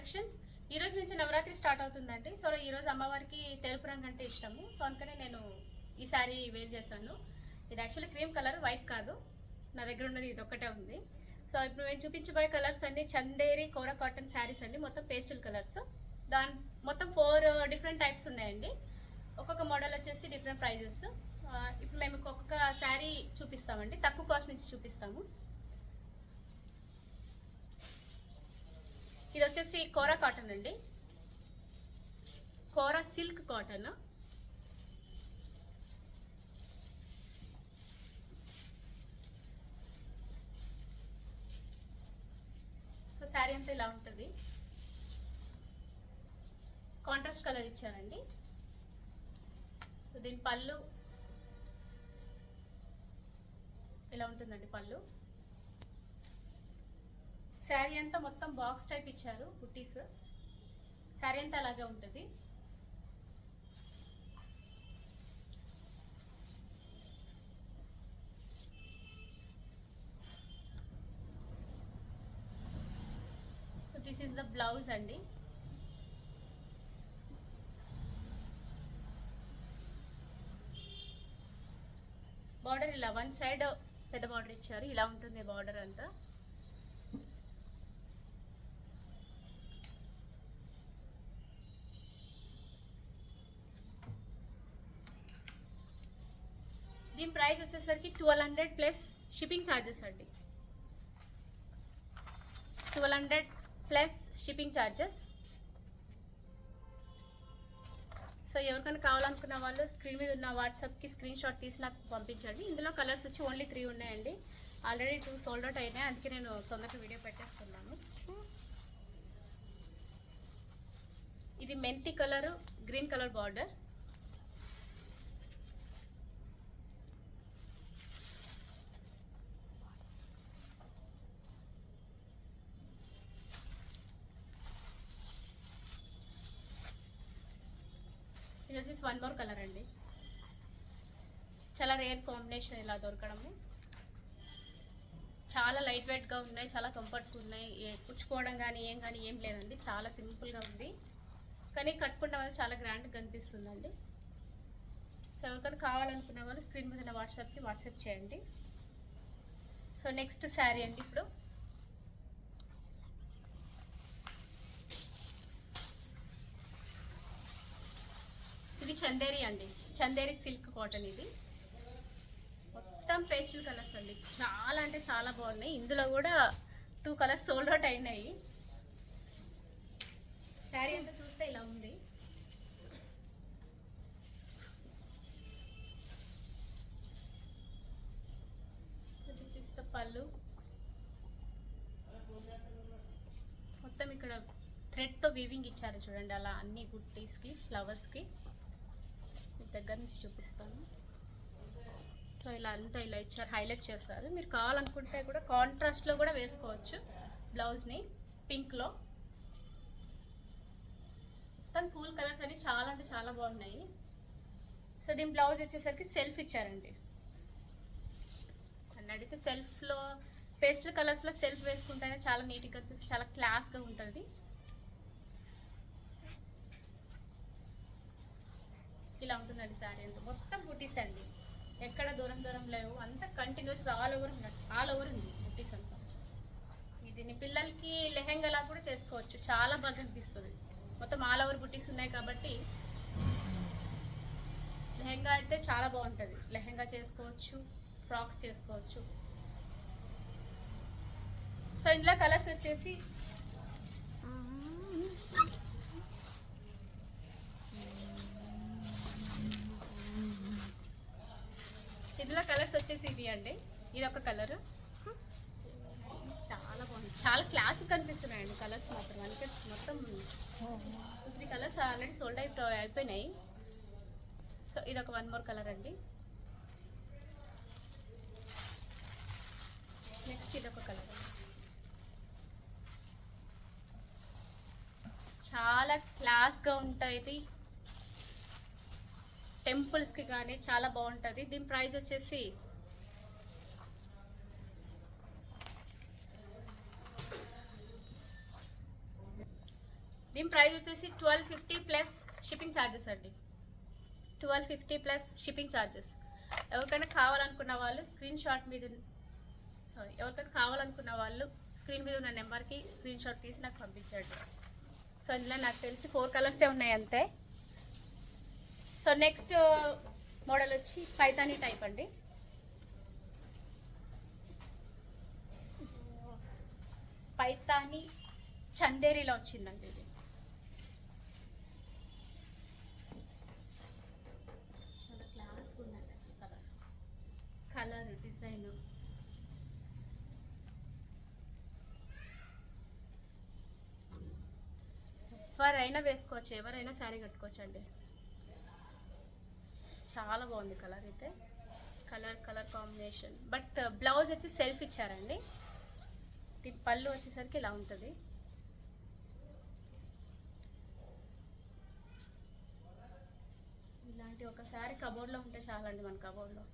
Collections. ఈ రోజు నుంచి నవరాత్రి స్టార్ట్ అవుతుందండి. సో ఈ రోజు అమ్మవారికి తెలుపు రంగు అంటే ఇష్టము. సో అందుకనే నేను ఈ సారీ వేర్ చేశాను. ఇది యాక్చువల్లీ క్రీమ్ కలర్, వైట్ కాదు. నా దగ్గర ఉన్నది ఇది ఒక్కటే ఉంది. సో ఇప్పుడు నేను చూపించబోయే కలర్స్ అన్ని చందేరి కోరా కాటన్ శారీస్ అండి. మొత్తం పేస్టల్ కలర్స్. దాని మొత్తం 4 డిఫరెంట్ టైప్స్ ఉన్నాయండి. ఒక్కొక్క మోడల్ వచ్చేసి డిఫరెంట్ ప్రైజెస్. ఇప్పుడు మేము ఒక్కొక్క శారీ చూపిస్తామండి. తక్కువ కాస్ట్ నుంచి చూపిస్తాము. ఇది వచ్చేసి కోరా కాటన్ అండి. కోరా సిల్క్ కాటన్. సో శారీ అంతా ఇలా ఉంటుంది. కాంట్రాస్ట్ కలర్ ఇచ్చానండి. సో దీని పళ్ళు ఇలా ఉంటుందండి. పళ్ళు శారీ అంతా మొత్తం బాక్స్ టైప్ ఇచ్చారు బుట్టీస్. శారీ అంతా అలాగే ఉంటుంది. So this is the blouse అండి. బార్డర్ ఇలా వన్ సైడ్ పెద్ద బార్డర్ ఇచ్చారు. ఇలా ఉంటుంది బార్డర్ అంతా. దీని ప్రైస్ వచ్చేసరికి 1200 ప్లస్ షిప్పింగ్ ఛార్జెస్ అండి. 1200 ప్లస్ షిప్పింగ్ ఛార్జెస్. సో ఎవరికైనా కావాలనుకున్న వాళ్ళు స్క్రీన్ మీద ఉన్న వాట్సాప్కి స్క్రీన్ షాట్ తీసి నాకు పంపించండి. ఇందులో కలర్స్ వచ్చి ఓన్లీ 3 ఉన్నాయండి. ఆల్రెడీ 2 సోల్డ్ అవుట్ అయినాయి. అందుకే నేను తొందరగా వీడియో పెట్టేస్తున్నాను. ఇది మెంతి కలరు, గ్రీన్ కలర్ బార్డర్. ఇది వచ్చేసి 1 మోర్ కలర్ అండి. చాలా రేర్ కాంబినేషన్ ఇలా దొరకడము. చాలా లైట్ వెయిట్గా ఉన్నాయి, చాలా కంఫర్ట్గా ఉన్నాయి. కుచ్చుకోవడం కానీ ఏం లేదండి. చాలా సింపుల్గా ఉంది, కానీ కట్టుకుంటే వల్ల చాలా గ్రాండ్గా కనిపిస్తుందండి. సో ఎవరికైనా కావాలనుకునే వాళ్ళు స్క్రీన్ మీద వాట్సాప్కి వాట్సాప్ చేయండి. సో నెక్స్ట్ శారీ అండి. ఇప్పుడు ఇది చందేరి అండి. Chanderi silk cotton. ఇది మొత్తం పేస్టల్ కలర్స్ అండి. చాలా అంటే చాలా బాగున్నాయి. ఇందులో కూడా 2 కలర్స్ సోల్డ్ అవుట్ అయినాయి. శారీ అంతా చూస్తే ఇలా ఉంది. పళ్ళు మొత్తం ఇక్కడ థ్రెడ్తో వీవింగ్ ఇచ్చారు చూడండి. అలా అన్ని బుట్టీస్కి, ఫ్లవర్స్కి దగ్గర నుంచి చూపిస్తాను. సో ఇలా అంతా ఇలా ఇచ్చారు, హైలైట్ చేస్తారు. మీరు కావాలనుకుంటే కూడా కాంట్రాస్ట్లో కూడా వేసుకోవచ్చు బ్లౌజ్ని పింక్లో. మొత్తం కూల్ కలర్స్ అన్ని చాలా అంటే చాలా బాగున్నాయి. సో దీని బ్లౌజ్ వచ్చేసరికి సెల్ఫ్ ఇచ్చారండి. అని అడిగితే సెల్ఫ్లో పేస్టల్ కలర్స్లో సెల్ఫ్ వేసుకుంటేనే చాలా నీట్గా కనిపిస్తుంది, చాలా క్లాస్గా ఉంటుంది. ఇలా ఉంటుందండి శారీ అంతా. మొత్తం బుటీస్ అండి. ఎక్కడ దూరం లేవు. అంతా కంటిన్యూస్గా ఆల్ ఓవర్ ఉంది బుటీస్ అంతా. దీన్ని పిల్లలకి లెహెంగాలా కూడా చేసుకోవచ్చు. చాలా బాగా అనిపిస్తుంది. మొత్తం ఆల్ ఓవర్ బుటీస్ ఉన్నాయి కాబట్టి లెహెంగా అంటే చాలా బాగుంటుంది. లెహెంగా చేసుకోవచ్చు, ఫ్రాక్స్ చేసుకోవచ్చు. సో ఇందులో కలర్స్ వచ్చేసి ఇది అండి. ఇది ఒక కలర్. చాలా బాగుంది, చాలా క్లాస్ కనిపిస్తున్నాయండి కలర్స్ మాత్రం. అందుకే మొత్తం 3 కలర్స్ ఆల్రెడీ సోల్డ్ అయిపోయినాయి. సో ఇది ఒక 1 మోర్ కలర్ అండి. నెక్స్ట్ ఇది ఒక కలర్. చాలా క్లాస్గా ఉంటుంది. టెంపుల్స్కి కానీ చాలా బాగుంటుంది. దీని ప్రైస్ వచ్చేసి దీని ప్రైస్ వచ్చేసి 1250 ప్లస్ షిప్పింగ్ ఛార్జెస్ అండి. 1250 ప్లస్ షిప్పింగ్ ఛార్జెస్. ఎవరికైనా కావాలనుకున్న వాళ్ళు స్క్రీన్ మీద ఉన్న నెంబర్కి స్క్రీన్ షాట్ తీసి నాకు పంపించండి. సో ఇందులో నాకు తెలిసి 4 కలర్సే ఉన్నాయి అంతే. సో నెక్స్ట్ మోడల్ వచ్చి పైతానీ టైప్ అండి. పైతానీ చందేరిలో వచ్చిందండి ఇది. చాలా క్లాస్గా ఉందండి అసలు కలర్ డిజైన్. ఎవరైనా వేసుకోవచ్చు, ఎవరైనా శారీ కట్టుకోవచ్చు అండి. చాలా బాగుంది కలర్ అయితే, కలర్ కాంబినేషన్. బట్ బ్లౌజ్ వచ్చి సెల్ఫ్ ఇచ్చారండి. దీని పళ్ళు వచ్చేసరికి ఇలా ఉంటుంది. ఇలాంటి ఒక శారీ కబోర్డ్లో ఉంటే చాలండి మన కబోర్డ్లో.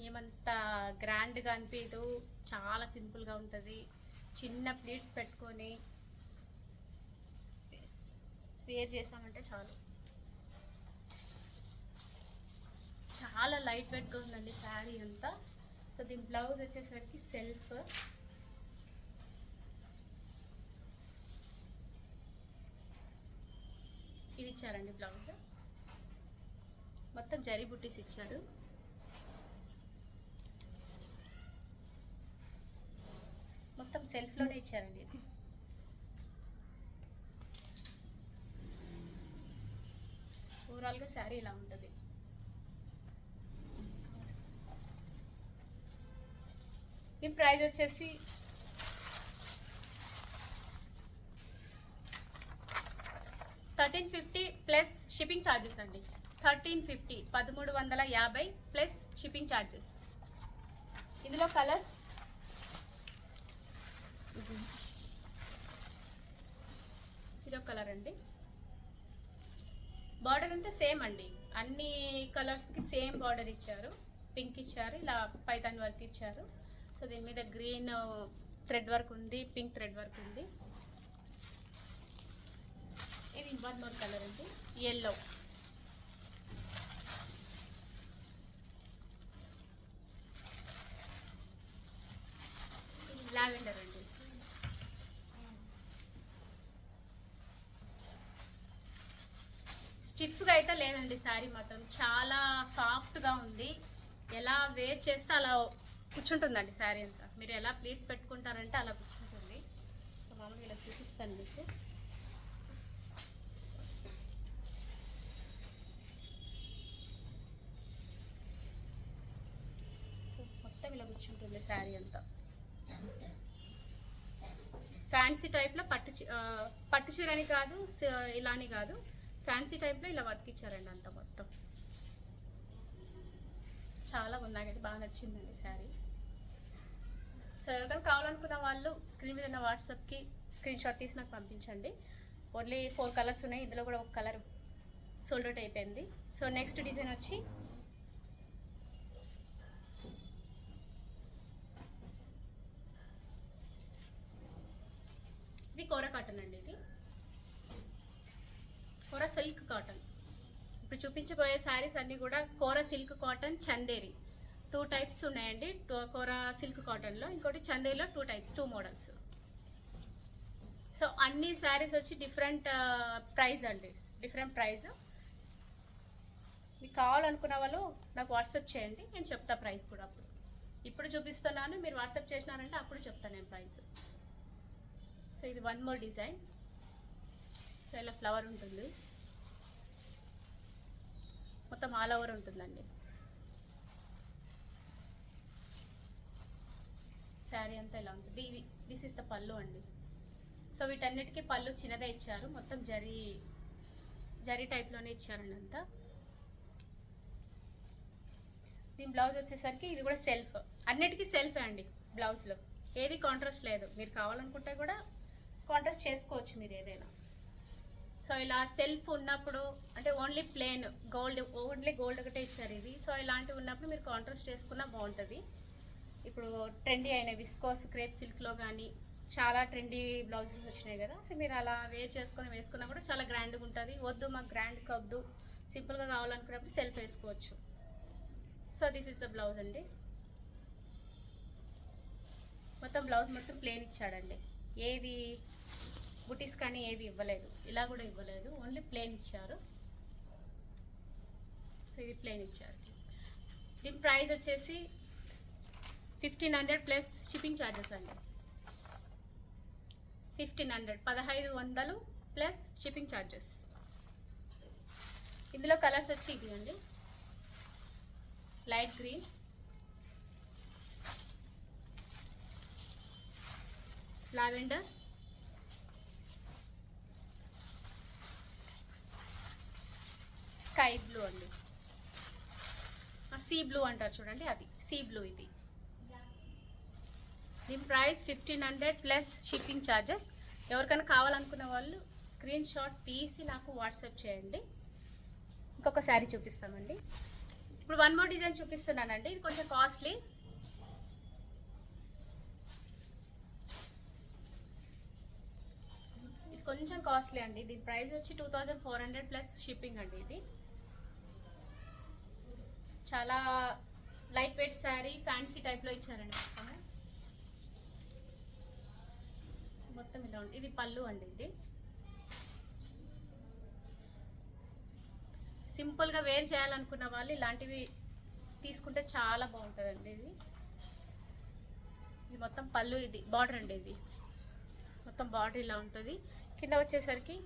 ఏమంత గ్రాండ్గా అనిపించదు, చాలా సింపుల్గా ఉంటుంది. చిన్న ప్లీట్స్ పెట్టుకొని వేర్ చేసామంటే చాలు. చాలా లైట్ వెయిట్గా ఉందండి శారీ అంతా. సో దీని బ్లౌజ్ వచ్చేసరికి సెల్ఫ్. ఇది ఇచ్చారండి బ్లౌజ్. మొత్తం జరీ బుట్టీస్ ఇచ్చారు. మొత్తం సెల్ఫ్లోనే ఇచ్చారండి ఇది. ఓవరాల్గా శారీ ఇలా ఉంటుంది. ఈ ప్రైస్ వచ్చేసి 1350 ప్లస్ షిప్పింగ్ ఛార్జెస్ అండి. 1350 1350 ప్లస్ షిప్పింగ్ ఛార్జెస్. ఇందులో కలర్స్ ఇదొక కలర్ అండి. బార్డర్ అంతా సేమ్ అండి, అన్ని కలర్స్కి సేమ్ బార్డర్ ఇచ్చారు. పింక్ ఇచ్చారు, ఇలా పైతాన్ వర్క్ ఇచ్చారు. సో దీని మీద గ్రీన్ థ్రెడ్ వర్క్ ఉంది, పింక్ థ్రెడ్ వర్క్ ఉంది. ఇది 1 మోర్ కలర్ అండి, ఎల్లో. ఇది లావెండర్ అండి. స్టిఫ్గా అయితే లేదండి శారీ, మాత్రం చాలా సాఫ్ట్గా ఉంది. ఎలా వేర్ చేస్తే అలా కూర్చుంటుందండి శారీ అంతా. మీరు ఎలా ప్లీట్స్ పెట్టుకుంటారంటే అలా కూర్చుంటుంది. సో మామూలుగా ఇలా చూపిస్తాను మీకు. సో మొత్తం ఇలా కూర్చుంటుంది శారీ అంతా. ఫ్యాన్సీ టైప్లో పట్టు చీర అని కాదు, ఇలా అని కాదు, ఫ్యాన్సీ టైప్లో ఇలా వర్క్ ఇచ్చారండి అంతా మొత్తం. చాలా నాకైతే బాగా నచ్చిందండి శారీ. సో ఎవరికైనా కావాలనుకున్న వాళ్ళు స్క్రీన్ మీద ఉన్న వాట్సాప్కి స్క్రీన్ షాట్ తీసి నాకు పంపించండి. ఓన్లీ 4 కలర్స్ ఉన్నాయి, ఇందులో కూడా ఒక కలర్ సోల్డ్ అవుట్ అయిపోయింది. సో నెక్స్ట్ డిజైన్ వచ్చి ఇది కోరా కాటన్ అండి. ఇది కోరా సిల్క్ కాటన్. ఇప్పుడు చూపించబోయే శారీస్ అన్నీ కూడా కోరా సిల్క్ కాటన్ చందేరి. 2 టైప్స్ ఉన్నాయండి కోరా సిల్క్ కాటన్లో. ఇంకోటి చందేరిలో 2 టైప్స్, 2 మోడల్స్. సో అన్ని శారీస్ వచ్చి డిఫరెంట్ ప్రైస్ అండి, డిఫరెంట్ ప్రైస్. మీకు కావాలనుకున్న వాళ్ళు నాకు వాట్సాప్ చేయండి, నేను చెప్తా ప్రైస్ కూడా. ఇప్పుడు చూపిస్తున్నాను, మీరు వాట్సాప్ చేసినారంటే అప్పుడు చెప్తాను నేను ప్రైస్. సో ఇది 1 మోర్ డిజైన్. సో ఇలా ఫ్లవర్ ఉంటుంది, మొత్తం ఆల్ ఓవర్ ఉంటుందండి శారీ అంతా. ఇలా ఉంటుంది. దిస్ ఇస్ ద పళ్ళు అండి. సో వీటన్నిటికీ పళ్ళు చిన్నదే ఇచ్చారు, మొత్తం జరీ టైప్లోనే ఇచ్చారండి అంతా. దీని బ్లౌజ్ వచ్చేసరికి ఇది కూడా సెల్ఫ్, అన్నిటికీ సెల్ఫే అండి. బ్లౌజ్లో ఏది కాంట్రాస్ట్ లేదు. మీరు కావాలనుకుంటే కూడా కాంట్రాస్ట్ చేసుకోవచ్చు మీరు ఏదైనా. సో ఇలా సెల్ఫ్ ఉన్నప్పుడు అంటే only plane gold, only gold ఒకటే ఇచ్చారు ఇది. సో ఇలాంటివి ఉన్నప్పుడు మీరు కాంట్రాస్ట్ చేసుకున్నా బాగుంటుంది. ఇప్పుడు ట్రెండీ అయిన విస్కోస్ క్రేప్ సిల్క్లో కానీ చాలా ట్రెండీ బ్లౌజెస్ వచ్చినాయి కదా. సో మీరు అలా వేసుకున్నా కూడా చాలా గ్రాండ్గా ఉంటుంది. వద్దు మాకు గ్రాండ్గా వద్దు, సింపుల్గా కావాలనుకున్నప్పుడు సెల్ఫ్ వేసుకోవచ్చు. So this is the blouse అండి. మొత్తం బ్లౌజ్ మొత్తం ప్లేన్ ఇచ్చాడండి. ఏవి బుటీస్ కానీ ఏవి ఇవ్వలేదు, ఇలా కూడా ఇవ్వలేదు, ఓన్లీ ప్లేన్ ఇచ్చారు. సో ఇది ప్లేన్ ఇచ్చారు. దీని ప్రైస్ వచ్చేసి 1500 ప్లస్ షిప్పింగ్ ఛార్జెస్ అండి. 1500 ప్లస్ షిప్పింగ్ ఛార్జెస్. ఇందులో కలర్స్ వచ్చి ఇది అండి, light green, lavender, sky blue అండి, సీ బ్లూ అంటారు చూడండి, అది సీ బ్లూ. ఇది దీని ప్రైస్ 1500 ప్లస్ షిప్పింగ్ ఛార్జెస్. ఎవరికైనా కావాలనుకున్న వాళ్ళు స్క్రీన్ షాట్ తీసి నాకు వాట్సాప్ చేయండి. ఇంకొక శారీ చూపిస్తామండి. ఇప్పుడు వన్ మోర్ డిజైన్ చూపిస్తున్నానండి. ఇది కొంచెం కాస్ట్లీ. ఇది కొంచెం కాస్ట్లీ అండి. దీని ప్రైస్ వచ్చి 2400 ప్లస్ షిప్పింగ్ అండి. ఇది చాలా లైట్ వెయిట్ శారీ, ఫ్యాన్సీ టైప్లో ఇచ్చారండి. మొత్తం ఇలా ఉంటుంది. ఇది పళ్ళు అండి. ఇది సింపుల్గా వేర్ చేయాలనుకున్న వాళ్ళు ఇలాంటివి తీసుకుంటే చాలా బాగుంటుందండి. ఇది మొత్తం పళ్ళు, ఇది బార్డర్ అండి. ఇది మొత్తం బార్డర్ ఇలా ఉంటుంది. కింద వచ్చేసరికి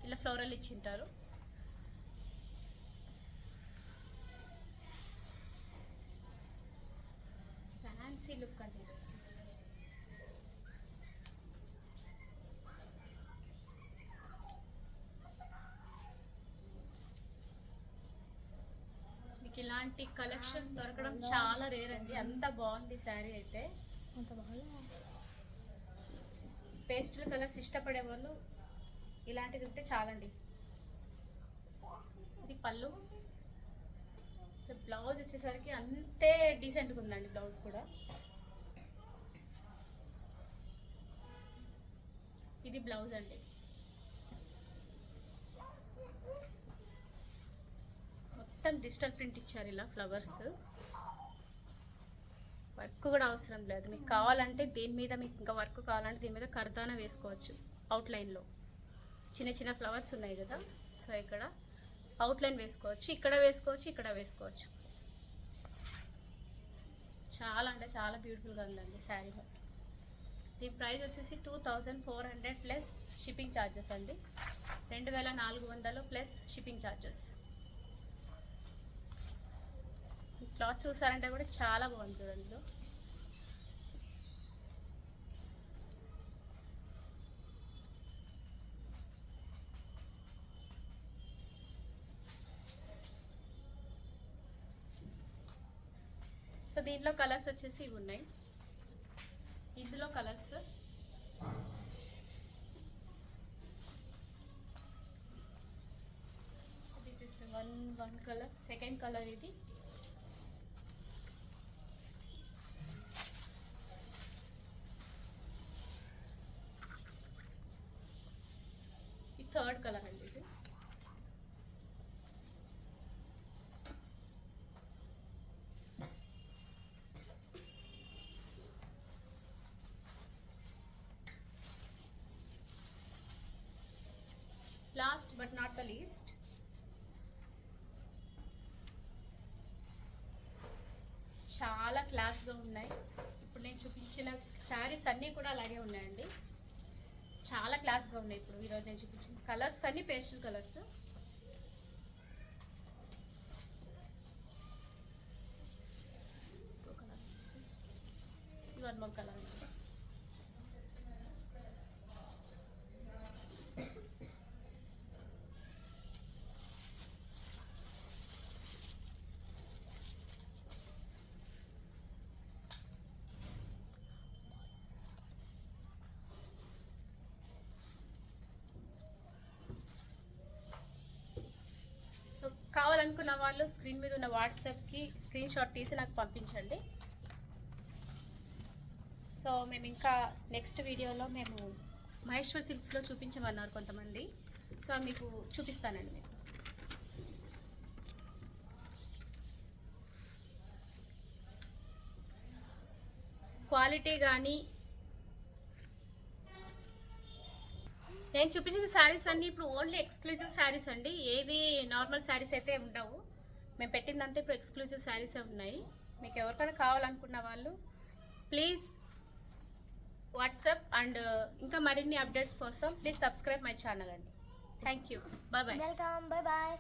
ఇలా ఫ్లోరల్ ఇచ్చింటారు. ఫ్యాన్సీ లుక్ అండి. మీకు ఇలాంటి కలెక్షన్స్ దొరకడం చాలా రేర్ అండి. అంత బాగుంది శారీ అయితే. పేస్టల్ కలర్స్ ఇష్టపడే వాళ్ళు ఇలాంటిది ఉంటే చాలండి. ఇది పళ్ళు. బ్లౌజ్ వచ్చేసరికి అంతే డీసెంట్గా ఉందండి. బ్లౌజ్ కూడా ఇది బ్లౌజ్ అండి. మొత్తం డిజిటల్ ప్రింట్ ఇచ్చారు, ఇలా ఫ్లవర్స్. వర్క్ కూడా అవసరం లేదు. మీకు కావాలంటే దీని మీద, మీకు ఇంకా వర్క్ కావాలంటే దీని మీద కర్దానా వేసుకోవచ్చు. అవుట్లైన్లో చిన్న చిన్న ఫ్లవర్స్ ఉన్నాయి కదా, సో ఇక్కడ అవుట్లైన్ వేసుకోవచ్చు, ఇక్కడ వేసుకోవచ్చు, ఇక్కడ వేసుకోవచ్చు. చాలా అంటే చాలా బ్యూటిఫుల్గా ఉందండి శారీ. దీని ప్రైస్ వచ్చేసి 2400 ప్లస్ షిప్పింగ్ ఛార్జెస్ అండి. 2400 ప్లస్ షిప్పింగ్ ఛార్జెస్. క్లాత్ చూసారంటే కూడా చాలా బాగుంది చూడండి. సో దీంట్లో కలర్స్ వచ్చేసి ఇవి ఉన్నాయి. ఇందులో colours this is one colour. Second colour ఇది. థర్డ్ కలర్ అండి. ఇది last but not the least, చాలా క్లాస్గా ఉన్నాయి. ఇప్పుడు నేను చూపించిన శారీస్ అన్నీ కూడా అలాగే ఉన్నాయండి. చాలా క్లాస్గా ఉన్నాయి. ఇప్పుడు ఈరోజు నేను చూపించిన కలర్స్ అన్నీ pastel colours. One more colour. కావాలనుకున్న వాళ్ళు స్క్రీన్ మీద ఉన్న వాట్సాప్కి స్క్రీన్ షాట్ తీసి నాకు పంపించండి. సో మేము ఇంకా నెక్స్ట్ వీడియోలో మేము మహేశ్వర్ సిల్క్స్లో చూపించమన్నారు కొంతమంది. సో మీకు చూపిస్తానండి. మీకు క్వాలిటీ కానీ నేను చూపించిన శారీస్ అన్నీ ఇప్పుడు ఓన్లీ ఎక్స్క్లూజివ్ శారీస్ అండి. ఏవి నార్మల్ శారీస్ అయితే ఉండవు. మేము పెట్టిందంతా ఇప్పుడు ఎక్స్క్లూజివ్ శారీసే ఉన్నాయి. మీకు ఎవరికైనా కావాలనుకున్న వాళ్ళు ప్లీజ్ వాట్సాప్ అండ్ ఇంకా మరిన్ని అప్డేట్స్ కోసం ప్లీజ్ సబ్స్క్రైబ్ మై ఛానల్ అండి. Thank you. Bye bye. Welcome. Bye bye.